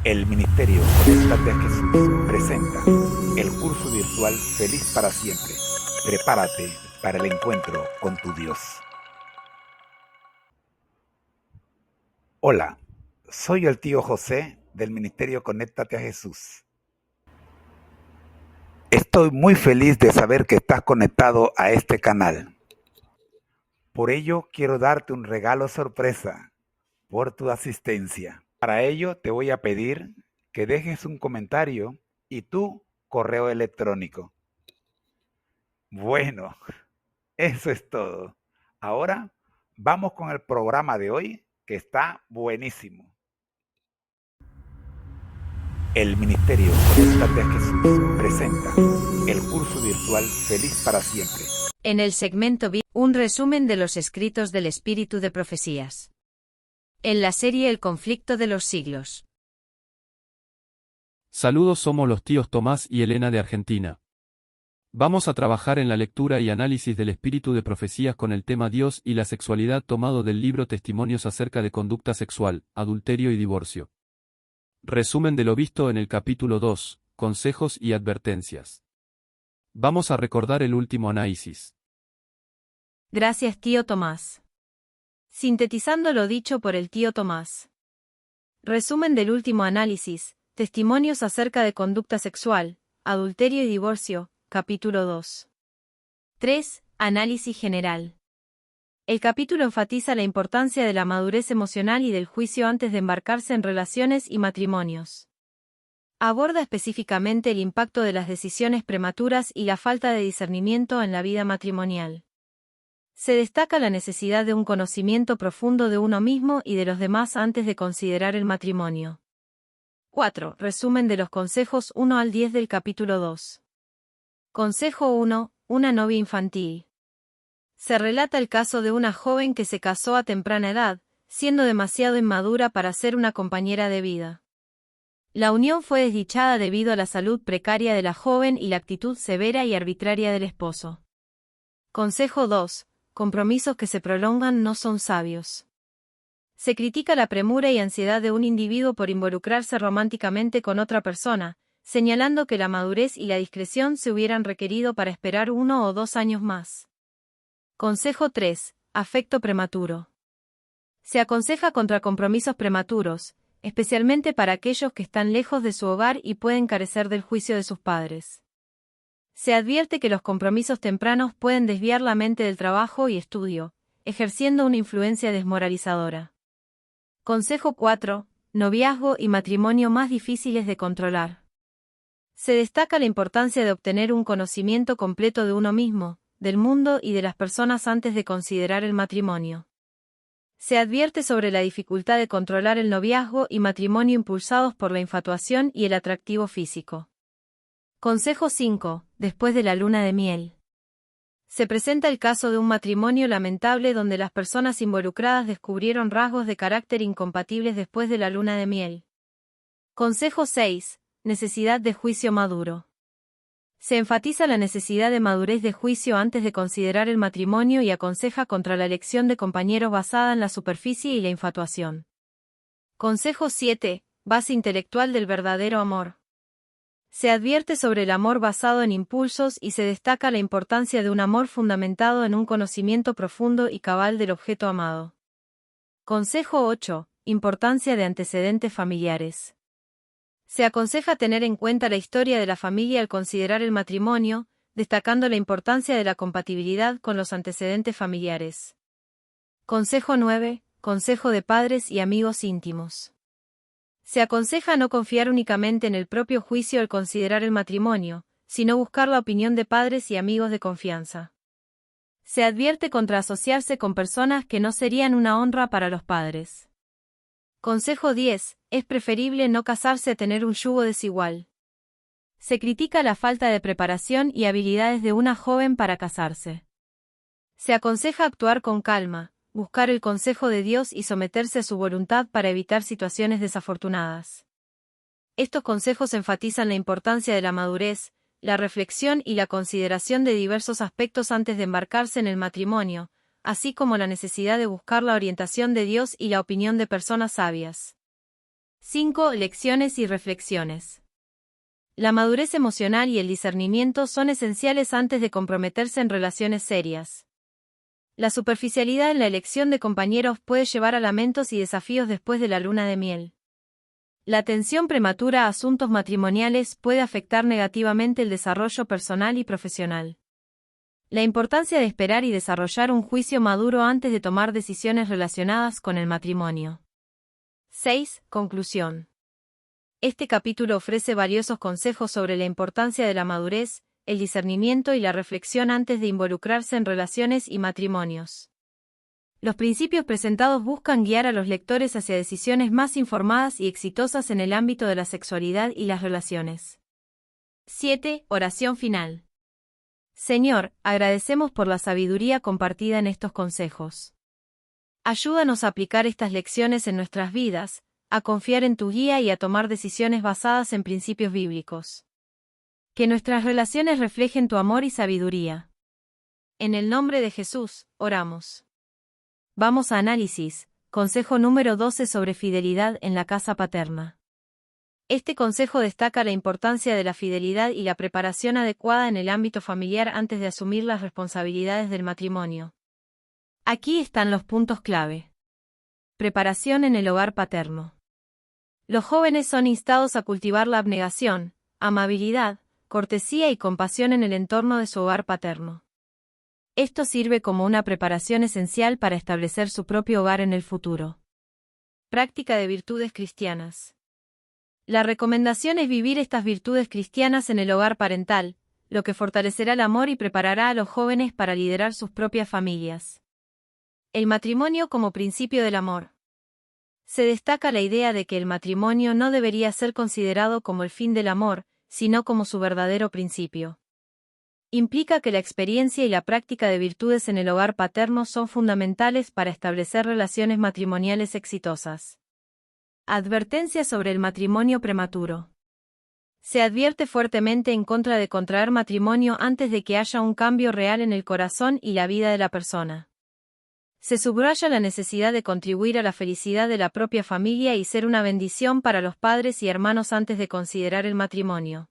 El Ministerio Conéctate a Jesús presenta el curso virtual Feliz para Siempre. Prepárate para el encuentro con tu Dios. Hola, soy el tío José del Ministerio Conéctate a Jesús. Estoy muy feliz de saber que estás conectado a este canal. Por ello, quiero darte un regalo sorpresa por tu asistencia. Para ello, te voy a pedir que dejes un comentario y tu correo electrónico. Bueno, eso es todo. Ahora vamos con el programa de hoy, que está buenísimo. El Ministerio Conéctate a Jesús presenta el curso virtual Feliz para Siempre. En el segmento B, un resumen de los escritos del Espíritu de Profecías. En la serie El conflicto de los siglos. Saludos, somos los tíos Tomás y Elena de Argentina. Vamos a trabajar en la lectura y análisis del Espíritu de Profecías con el tema Dios y la sexualidad tomado del libro Testimonios acerca de conducta sexual, adulterio y divorcio. Resumen de lo visto en el capítulo 2, consejos y advertencias. Vamos a recordar el último análisis. Gracias, tío Tomás. Sintetizando lo dicho por el tío Tomás. Resumen del último análisis, testimonios acerca de conducta sexual, adulterio y divorcio, capítulo 2. 3. Análisis general. El capítulo enfatiza la importancia de la madurez emocional y del juicio antes de embarcarse en relaciones y matrimonios. Aborda específicamente el impacto de las decisiones prematuras y la falta de discernimiento en la vida matrimonial. Se destaca la necesidad de un conocimiento profundo de uno mismo y de los demás antes de considerar el matrimonio. 4. Resumen de los consejos 1 al 10 del capítulo 2. Consejo 1. Una novia infantil. Se relata el caso de una joven que se casó a temprana edad, siendo demasiado inmadura para ser una compañera de vida. La unión fue desdichada debido a la salud precaria de la joven y la actitud severa y arbitraria del esposo. Consejo 2. Compromisos que se prolongan no son sabios. Se critica la premura y ansiedad de un individuo por involucrarse románticamente con otra persona, señalando que la madurez y la discreción se hubieran requerido para esperar 1 o 2 años más. Consejo 3. Afecto prematuro. Se aconseja contra compromisos prematuros, especialmente para aquellos que están lejos de su hogar y pueden carecer del juicio de sus padres. Se advierte que los compromisos tempranos pueden desviar la mente del trabajo y estudio, ejerciendo una influencia desmoralizadora. Consejo 4. Noviazgo y matrimonio más difíciles de controlar. Se destaca la importancia de obtener un conocimiento completo de uno mismo, del mundo y de las personas antes de considerar el matrimonio. Se advierte sobre la dificultad de controlar el noviazgo y matrimonio impulsados por la infatuación y el atractivo físico. Consejo 5. Después de la luna de miel. Se presenta el caso de un matrimonio lamentable donde las personas involucradas descubrieron rasgos de carácter incompatibles después de la luna de miel. Consejo 6. Necesidad de juicio maduro. Se enfatiza la necesidad de madurez de juicio antes de considerar el matrimonio y aconseja contra la elección de compañeros basada en la superficie y la infatuación. Consejo 7. Base intelectual del verdadero amor. Se advierte sobre el amor basado en impulsos y se destaca la importancia de un amor fundamentado en un conocimiento profundo y cabal del objeto amado. Consejo 8. Importancia de antecedentes familiares. Se aconseja tener en cuenta la historia de la familia al considerar el matrimonio, destacando la importancia de la compatibilidad con los antecedentes familiares. Consejo 9. Consejo de padres y amigos íntimos. Se aconseja no confiar únicamente en el propio juicio al considerar el matrimonio, sino buscar la opinión de padres y amigos de confianza. Se advierte contra asociarse con personas que no serían una honra para los padres. Consejo 10. Es preferible no casarse a tener un yugo desigual. Se critica la falta de preparación y habilidades de una joven para casarse. Se aconseja actuar con calma, buscar el consejo de Dios y someterse a su voluntad para evitar situaciones desafortunadas. Estos consejos enfatizan la importancia de la madurez, la reflexión y la consideración de diversos aspectos antes de embarcarse en el matrimonio, así como la necesidad de buscar la orientación de Dios y la opinión de personas sabias. 5. Lecciones y reflexiones. La madurez emocional y el discernimiento son esenciales antes de comprometerse en relaciones serias. La superficialidad en la elección de compañeros puede llevar a lamentos y desafíos después de la luna de miel. La atención prematura a asuntos matrimoniales puede afectar negativamente el desarrollo personal y profesional. La importancia de esperar y desarrollar un juicio maduro antes de tomar decisiones relacionadas con el matrimonio. 6. Conclusión. Este capítulo ofrece valiosos consejos sobre la importancia de la madurez, el discernimiento y la reflexión antes de involucrarse en relaciones y matrimonios. Los principios presentados buscan guiar a los lectores hacia decisiones más informadas y exitosas en el ámbito de la sexualidad y las relaciones. 7. Oración final. Señor, agradecemos por la sabiduría compartida en estos consejos. Ayúdanos a aplicar estas lecciones en nuestras vidas, a confiar en tu guía y a tomar decisiones basadas en principios bíblicos. Que nuestras relaciones reflejen tu amor y sabiduría. En el nombre de Jesús, oramos. Vamos a análisis. Consejo número 12 sobre fidelidad en la casa paterna. Este consejo destaca la importancia de la fidelidad y la preparación adecuada en el ámbito familiar antes de asumir las responsabilidades del matrimonio. Aquí están los puntos clave. Preparación en el hogar paterno. Los jóvenes son instados a cultivar la abnegación, amabilidad, cortesía y compasión en el entorno de su hogar paterno. Esto sirve como una preparación esencial para establecer su propio hogar en el futuro. Práctica de virtudes cristianas. La recomendación es vivir estas virtudes cristianas en el hogar parental, lo que fortalecerá el amor y preparará a los jóvenes para liderar sus propias familias. El matrimonio como principio del amor. Se destaca la idea de que el matrimonio no debería ser considerado como el fin del amor, sino como su verdadero principio. Implica que la experiencia y la práctica de virtudes en el hogar paterno son fundamentales para establecer relaciones matrimoniales exitosas. Advertencia sobre el matrimonio prematuro. Se advierte fuertemente en contra de contraer matrimonio antes de que haya un cambio real en el corazón y la vida de la persona. Se subraya la necesidad de contribuir a la felicidad de la propia familia y ser una bendición para los padres y hermanos antes de considerar el matrimonio.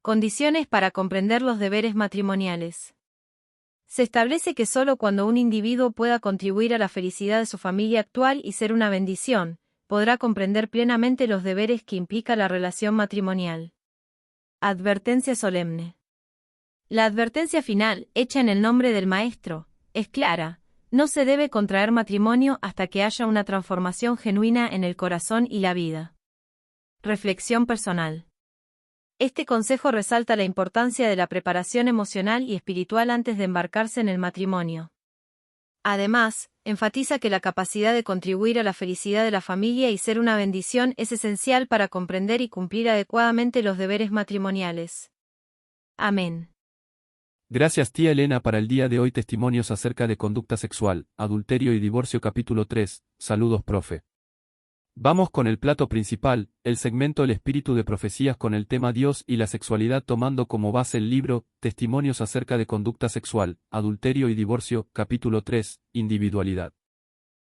Condiciones para comprender los deberes matrimoniales. Se establece que solo cuando un individuo pueda contribuir a la felicidad de su familia actual y ser una bendición, podrá comprender plenamente los deberes que implica la relación matrimonial. Advertencia solemne. La advertencia final, hecha en el nombre del Maestro, es clara: no se debe contraer matrimonio hasta que haya una transformación genuina en el corazón y la vida. Reflexión personal. Este consejo resalta la importancia de la preparación emocional y espiritual antes de embarcarse en el matrimonio. Además, enfatiza que la capacidad de contribuir a la felicidad de la familia y ser una bendición es esencial para comprender y cumplir adecuadamente los deberes matrimoniales. Amén. Gracias tía Elena. Para el día de hoy testimonios acerca de conducta sexual, adulterio y divorcio capítulo 3, saludos profe. Vamos con el plato principal, el segmento El espíritu de profecías con el tema Dios y la sexualidad tomando como base el libro, Testimonios acerca de conducta sexual, adulterio y divorcio, capítulo 3, individualidad.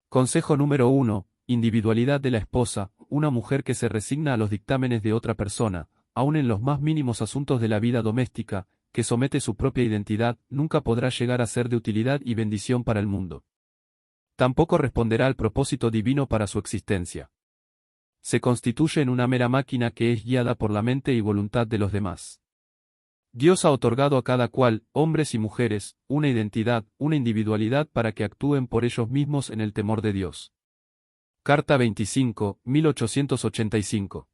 Consejo número 1, individualidad de la esposa, una mujer que se resigna a los dictámenes de otra persona, aun en los más mínimos asuntos de la vida doméstica, que somete su propia identidad, nunca podrá llegar a ser de utilidad y bendición para el mundo. Tampoco responderá al propósito divino para su existencia. Se constituye en una mera máquina que es guiada por la mente y voluntad de los demás. Dios ha otorgado a cada cual, hombres y mujeres, una identidad, una individualidad para que actúen por ellos mismos en el temor de Dios. Carta 25, 1885.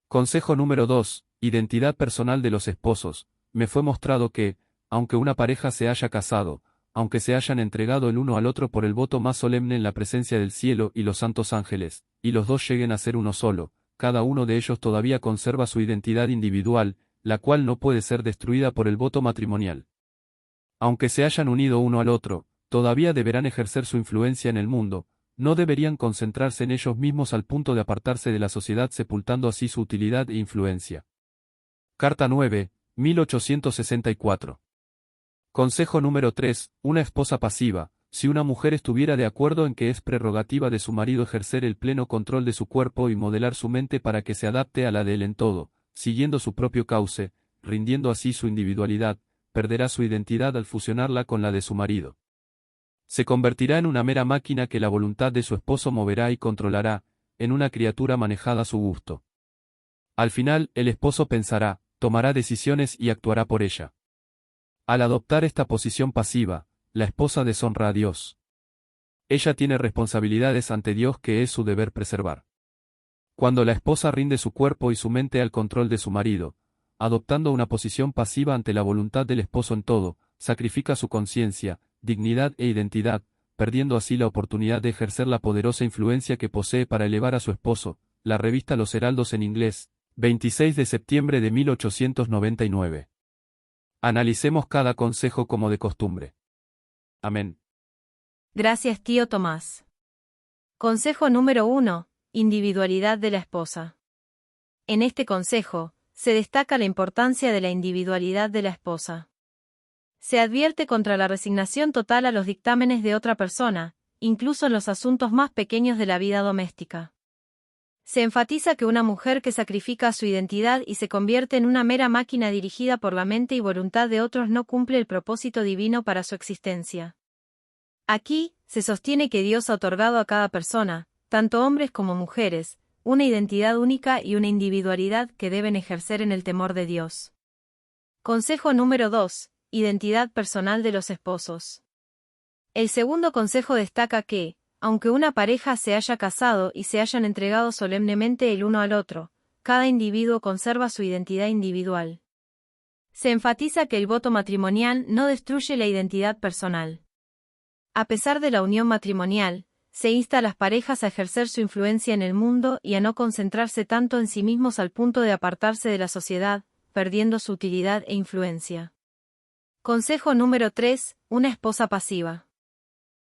Consejo número 2, identidad personal de los esposos. Me fue mostrado que, aunque una pareja se haya casado, aunque se hayan entregado el uno al otro por el voto más solemne en la presencia del cielo y los santos ángeles, y los dos lleguen a ser uno solo, cada uno de ellos todavía conserva su identidad individual, la cual no puede ser destruida por el voto matrimonial. Aunque se hayan unido uno al otro, todavía deberán ejercer su influencia en el mundo, no deberían concentrarse en ellos mismos al punto de apartarse de la sociedad sepultando así su utilidad e influencia. Carta 9, 1864. Consejo número 3, una esposa pasiva. Si una mujer estuviera de acuerdo en que es prerrogativa de su marido ejercer el pleno control de su cuerpo y modelar su mente para que se adapte a la de él en todo, siguiendo su propio cauce, rindiendo así su individualidad, perderá su identidad al fusionarla con la de su marido. Se convertirá en una mera máquina que la voluntad de su esposo moverá y controlará, en una criatura manejada a su gusto. Al final, el esposo pensará, tomará decisiones y actuará por ella. Al adoptar esta posición pasiva, la esposa deshonra a Dios. Ella tiene responsabilidades ante Dios que es su deber preservar. Cuando la esposa rinde su cuerpo y su mente al control de su marido, adoptando una posición pasiva ante la voluntad del esposo en todo, sacrifica su conciencia, dignidad e identidad, perdiendo así la oportunidad de ejercer la poderosa influencia que posee para elevar a su esposo. La revista Los Heraldos en inglés, 26 de septiembre de 1899. Analicemos cada consejo como de costumbre. Amén. Gracias, tío Tomás. Consejo número 1. Individualidad de la esposa. En este consejo, se destaca la importancia de la individualidad de la esposa. Se advierte contra la resignación total a los dictámenes de otra persona, incluso en los asuntos más pequeños de la vida doméstica. Se enfatiza que una mujer que sacrifica su identidad y se convierte en una mera máquina dirigida por la mente y voluntad de otros no cumple el propósito divino para su existencia. Aquí, se sostiene que Dios ha otorgado a cada persona, tanto hombres como mujeres, una identidad única y una individualidad que deben ejercer en el temor de Dios. Consejo número 2. Identidad personal de los esposos. El segundo consejo destaca que, aunque una pareja se haya casado y se hayan entregado solemnemente el uno al otro, cada individuo conserva su identidad individual. Se enfatiza que el voto matrimonial no destruye la identidad personal. A pesar de la unión matrimonial, se insta a las parejas a ejercer su influencia en el mundo y a no concentrarse tanto en sí mismos al punto de apartarse de la sociedad, perdiendo su utilidad e influencia. Consejo número 3. Una esposa pasiva.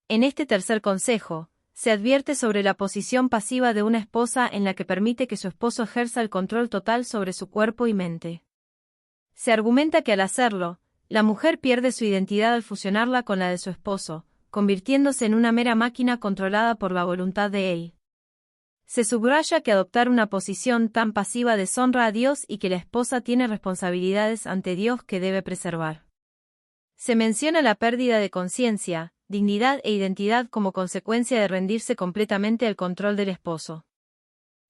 En este tercer consejo, se advierte sobre la posición pasiva de una esposa en la que permite que su esposo ejerza el control total sobre su cuerpo y mente. Se argumenta que al hacerlo, la mujer pierde su identidad al fusionarla con la de su esposo, convirtiéndose en una mera máquina controlada por la voluntad de él. Se subraya que adoptar una posición tan pasiva deshonra a Dios y que la esposa tiene responsabilidades ante Dios que debe preservar. Se menciona la pérdida de conciencia, dignidad e identidad como consecuencia de rendirse completamente al control del esposo.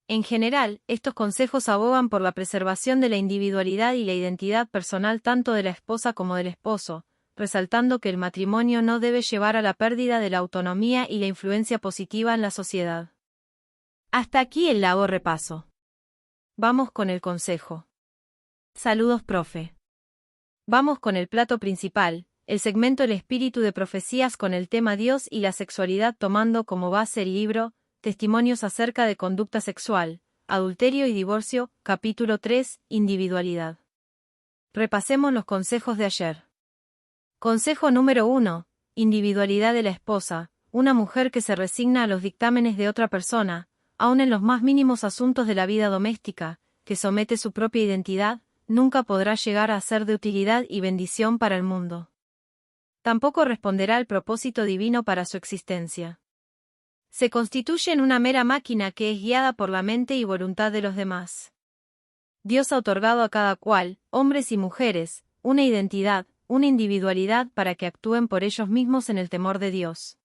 En general, estos consejos abogan por la preservación de la individualidad y la identidad personal tanto de la esposa como del esposo, resaltando que el matrimonio no debe llevar a la pérdida de la autonomía y la influencia positiva en la sociedad. Hasta aquí el largo repaso. Vamos con el consejo. Saludos, profe. Vamos con el plato principal, el segmento El espíritu de profecías con el tema Dios y la sexualidad tomando como base el libro Testimonios acerca de conducta sexual, adulterio y divorcio, capítulo 3, individualidad. Repasemos los consejos de ayer. Consejo número 1. Individualidad de la esposa, una mujer que se resigna a los dictámenes de otra persona, aun en los más mínimos asuntos de la vida doméstica, que somete su propia identidad, nunca podrá llegar a ser de utilidad y bendición para el mundo. Tampoco responderá al propósito divino para su existencia. Se constituye en una mera máquina que es guiada por la mente y voluntad de los demás. Dios ha otorgado a cada cual, hombres y mujeres, una identidad, una individualidad para que actúen por ellos mismos en el temor de Dios.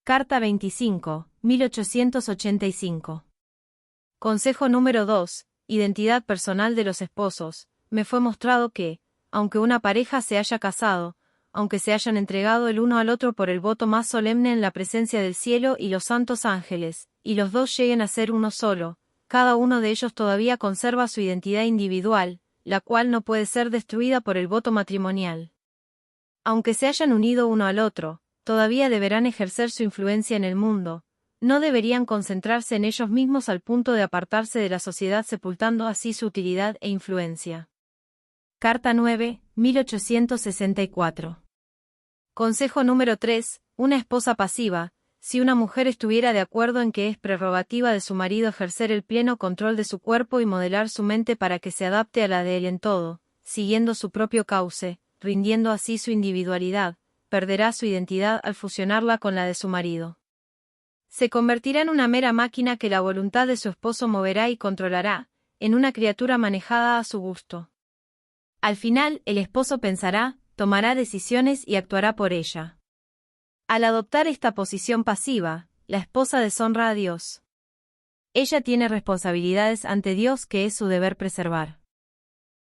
Carta 25, 1885. Consejo número 2. Identidad personal de los esposos. Me fue mostrado que, aunque una pareja se haya casado, aunque se hayan entregado el uno al otro por el voto más solemne en la presencia del cielo y los santos ángeles, y los dos lleguen a ser uno solo, cada uno de ellos todavía conserva su identidad individual, la cual no puede ser destruida por el voto matrimonial. Aunque se hayan unido uno al otro, todavía deberán ejercer su influencia en el mundo, no deberían concentrarse en ellos mismos al punto de apartarse de la sociedad sepultando así su utilidad e influencia. Carta 9, 1864. Consejo número 3. Una esposa pasiva. Si una mujer estuviera de acuerdo en que es prerrogativa de su marido ejercer el pleno control de su cuerpo y modelar su mente para que se adapte a la de él en todo, siguiendo su propio cauce, rindiendo así su individualidad, perderá su identidad al fusionarla con la de su marido. Se convertirá en una mera máquina que la voluntad de su esposo moverá y controlará, en una criatura manejada a su gusto. Al final, el esposo pensará, tomará decisiones y actuará por ella. Al adoptar esta posición pasiva, la esposa deshonra a Dios. Ella tiene responsabilidades ante Dios que es su deber preservar.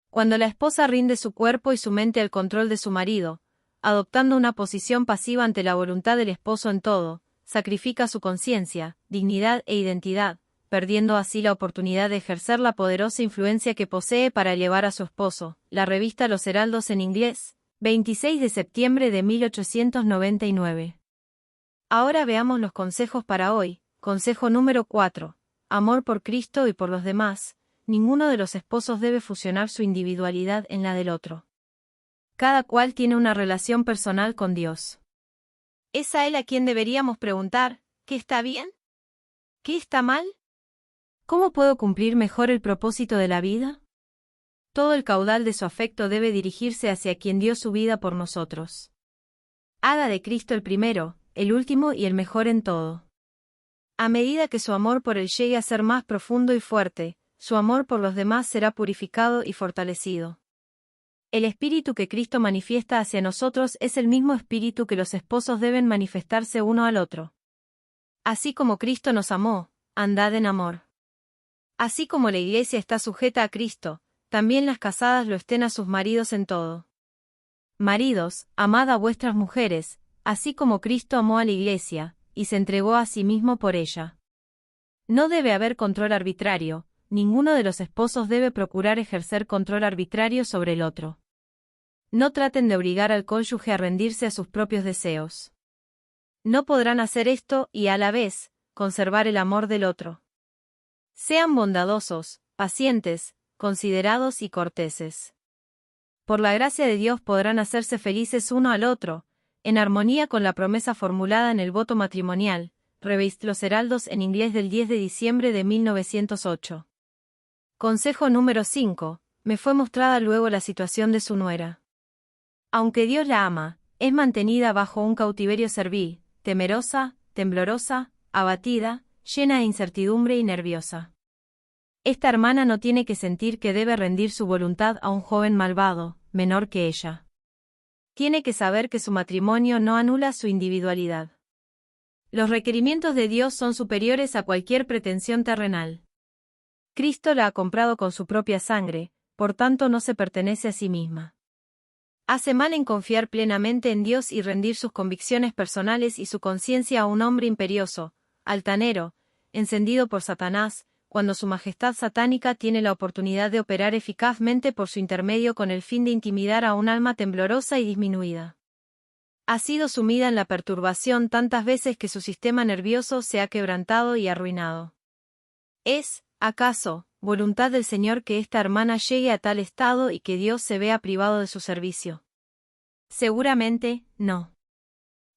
Cuando la esposa rinde su cuerpo y su mente al control de su marido, adoptando una posición pasiva ante la voluntad del esposo en todo, sacrifica su conciencia, dignidad e identidad, perdiendo así la oportunidad de ejercer la poderosa influencia que posee para elevar a su esposo. La revista Los Heraldos en inglés, 26 de septiembre de 1899. Ahora veamos los consejos para hoy. Consejo número 4. Amor por Cristo y por los demás. Ninguno de los esposos debe fusionar su individualidad en la del otro. Cada cual tiene una relación personal con Dios. Es a Él a quien deberíamos preguntar, ¿qué está bien? ¿Qué está mal? ¿Cómo puedo cumplir mejor el propósito de la vida? Todo el caudal de su afecto debe dirigirse hacia quien dio su vida por nosotros. Haga de Cristo el primero, el último y el mejor en todo. A medida que su amor por Él llegue a ser más profundo y fuerte, su amor por los demás será purificado y fortalecido. El espíritu que Cristo manifiesta hacia nosotros es el mismo espíritu que los esposos deben manifestarse uno al otro. Así como Cristo nos amó, andad en amor. Así como la Iglesia está sujeta a Cristo, también las casadas lo estén a sus maridos en todo. Maridos, amad a vuestras mujeres, así como Cristo amó a la Iglesia, y se entregó a sí mismo por ella. No debe haber control arbitrario, ninguno de los esposos debe procurar ejercer control arbitrario sobre el otro. No traten de obligar al cónyuge a rendirse a sus propios deseos. No podrán hacer esto y, a la vez, conservar el amor del otro. Sean bondadosos, pacientes, considerados y corteses. Por la gracia de Dios podrán hacerse felices uno al otro, en armonía con la promesa formulada en el voto matrimonial, revista Los Heraldos en inglés del 10 de diciembre de 1908. Consejo número 5. Me fue mostrada luego la situación de su nuera. Aunque Dios la ama, es mantenida bajo un cautiverio servil, temerosa, temblorosa, abatida, llena de incertidumbre y nerviosa. Esta hermana no tiene que sentir que debe rendir su voluntad a un joven malvado, menor que ella. Tiene que saber que su matrimonio no anula su individualidad. Los requerimientos de Dios son superiores a cualquier pretensión terrenal. Cristo la ha comprado con su propia sangre, por tanto no se pertenece a sí misma. Hace mal en confiar plenamente en Dios y rendir sus convicciones personales y su conciencia a un hombre imperioso, altanero, encendido por Satanás, cuando su majestad satánica tiene la oportunidad de operar eficazmente por su intermedio con el fin de intimidar a un alma temblorosa y disminuida. Ha sido sumida en la perturbación tantas veces que su sistema nervioso se ha quebrantado y arruinado. ¿Es, acaso, voluntad del Señor que esta hermana llegue a tal estado y que Dios se vea privado de su servicio? Seguramente, no.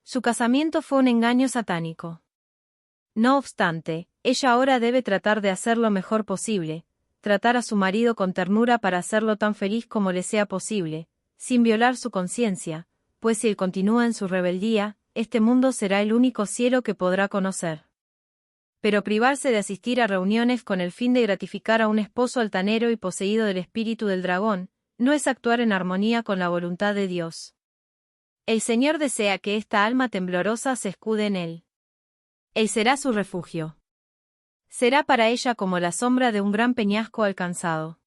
Su casamiento fue un engaño satánico. No obstante, ella ahora debe tratar de hacer lo mejor posible, tratar a su marido con ternura para hacerlo tan feliz como le sea posible, sin violar su conciencia, pues si él continúa en su rebeldía, este mundo será el único cielo que podrá conocer. Pero privarse de asistir a reuniones con el fin de gratificar a un esposo altanero y poseído del espíritu del dragón, no es actuar en armonía con la voluntad de Dios. El Señor desea que esta alma temblorosa se escude en Él. Él será su refugio. Será para ella como la sombra de un gran peñasco alcanzado.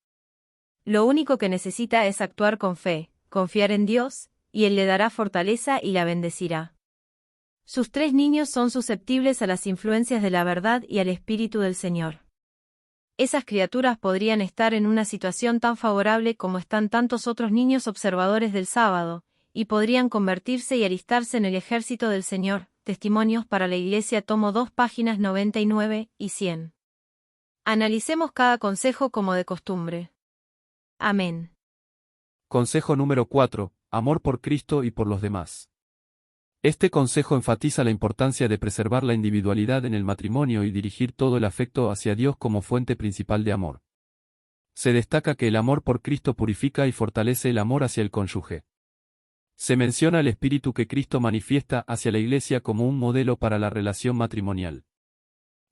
Lo único que necesita es actuar con fe, confiar en Dios, y Él le dará fortaleza y la bendecirá. Sus 3 niños son susceptibles a las influencias de la verdad y al Espíritu del Señor. Esas criaturas podrían estar en una situación tan favorable como están tantos otros niños observadores del sábado, y podrían convertirse y alistarse en el ejército del Señor. Testimonios para la Iglesia, tomo 2, páginas 99 y 100. Analicemos cada consejo como de costumbre. Amén. Consejo número 4. Amor por Cristo y por los demás. Este consejo enfatiza la importancia de preservar la individualidad en el matrimonio y dirigir todo el afecto hacia Dios como fuente principal de amor. Se destaca que el amor por Cristo purifica y fortalece el amor hacia el cónyuge. Se menciona el espíritu que Cristo manifiesta hacia la Iglesia como un modelo para la relación matrimonial.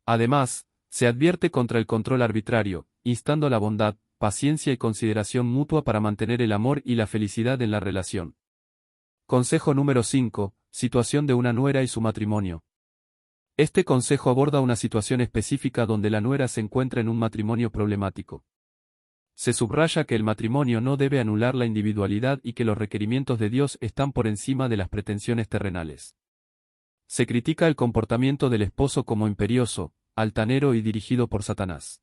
Además, se advierte contra el control arbitrario, instando la bondad, paciencia y consideración mutua para mantener el amor y la felicidad en la relación. Consejo número 5. Situación de una nuera y su matrimonio. Este consejo aborda una situación específica donde la nuera se encuentra en un matrimonio problemático. Se subraya que el matrimonio no debe anular la individualidad y que los requerimientos de Dios están por encima de las pretensiones terrenales. Se critica el comportamiento del esposo como imperioso, altanero y dirigido por Satanás.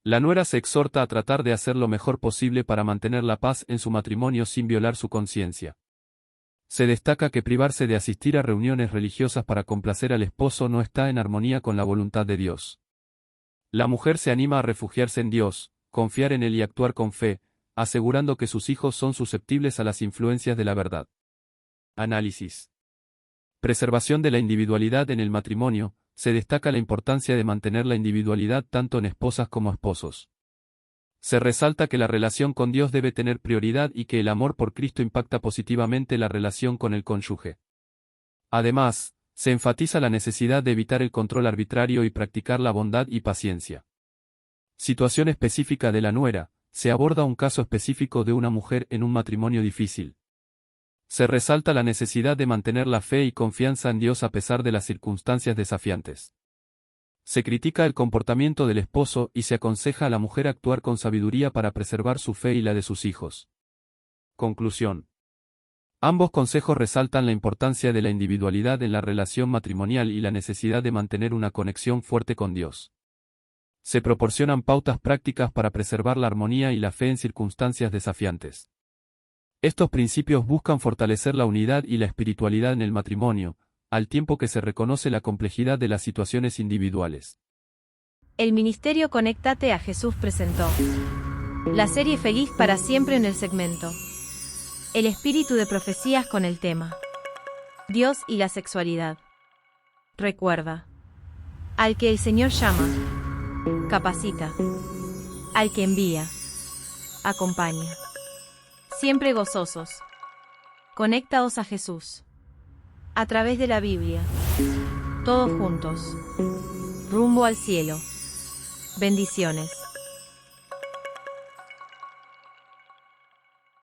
La nuera se exhorta a tratar de hacer lo mejor posible para mantener la paz en su matrimonio sin violar su conciencia. Se destaca que privarse de asistir a reuniones religiosas para complacer al esposo no está en armonía con la voluntad de Dios. La mujer se anima a refugiarse en Dios, confiar en Él y actuar con fe, asegurando que sus hijos son susceptibles a las influencias de la verdad. Análisis. Preservación de la individualidad en el matrimonio. Se destaca la importancia de mantener la individualidad tanto en esposas como esposos. Se resalta que la relación con Dios debe tener prioridad y que el amor por Cristo impacta positivamente la relación con el cónyuge. Además, se enfatiza la necesidad de evitar el control arbitrario y practicar la bondad y paciencia. Situación específica de la nuera. Se aborda un caso específico de una mujer en un matrimonio difícil. Se resalta la necesidad de mantener la fe y confianza en Dios a pesar de las circunstancias desafiantes. Se critica el comportamiento del esposo y se aconseja a la mujer actuar con sabiduría para preservar su fe y la de sus hijos. Conclusión. Ambos consejos resaltan la importancia de la individualidad en la relación matrimonial y la necesidad de mantener una conexión fuerte con Dios. Se proporcionan pautas prácticas para preservar la armonía y la fe en circunstancias desafiantes. Estos principios buscan fortalecer la unidad y la espiritualidad en el matrimonio, al tiempo que se reconoce la complejidad de las situaciones individuales. El Ministerio Conéctate a Jesús presentó la serie Feliz para siempre en el segmento El espíritu de profecías con el tema Dios y la sexualidad. Recuerda, al que el Señor llama, capacita, al que envía, acompaña. Siempre gozosos. Conéctaos a Jesús. A través de la Biblia. Todos juntos. Rumbo al cielo. Bendiciones.